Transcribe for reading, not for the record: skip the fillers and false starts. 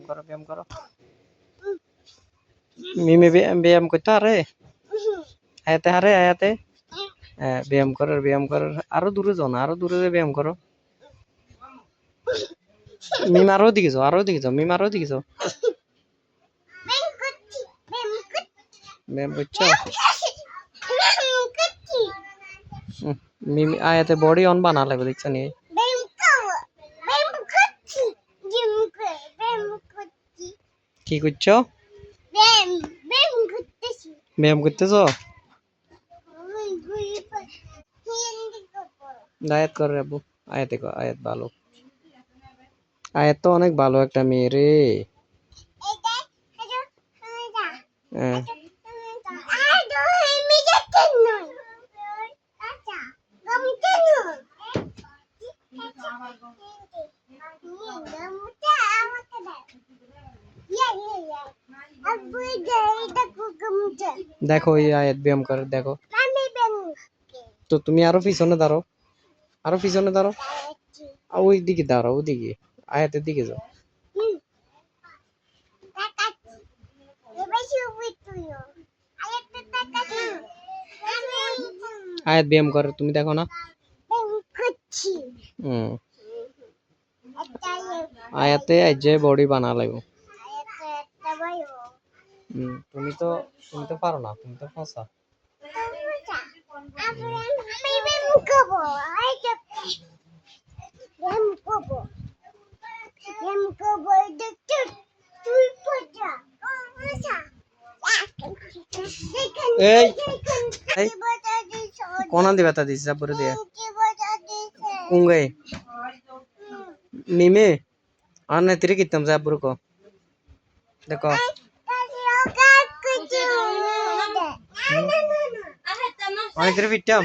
ব্যায়াম করো মিমি ব্যায়াম করতে আরে আয়াতে হারে আয়াতে ব্যায়াম করো আরো দূরে যাও না আরো দূরে ব্যায়াম করো মিম আরো দিকে যাও মিম আরো দিকে যাও ব্যায়াম করছো মিমি আয়াতে বডি অন বানা লাগবে দেখছো নি কি করছো ব্যায়াম করতেছো আয়াত করে আব্বু আয়াতে কর আয়াত ভালো আয়াত তো অনেক ভালো একটা মেয়ে রে হ্যাঁ দেখো এই আয়াত ব্যায়াম করে দেখো তো তুমি আরো পিছনে দাঁড়াও ওই দিকে দাঁড়াও ওইদিকে আয়াতের দিকে যাও আয়াত ব্যায়াম করে তুমি দেখো না আয়াতে আজ বডি বানা লাগবে তুমি তো পারো না তুমি তো ফাঁসা এই কোন দিবা তা দিছ পুরো দিয়া উঙ্গে মিমে আনে তিরে কিতম যা পুরো কো দেখো অনেক তিরে ফিটতাম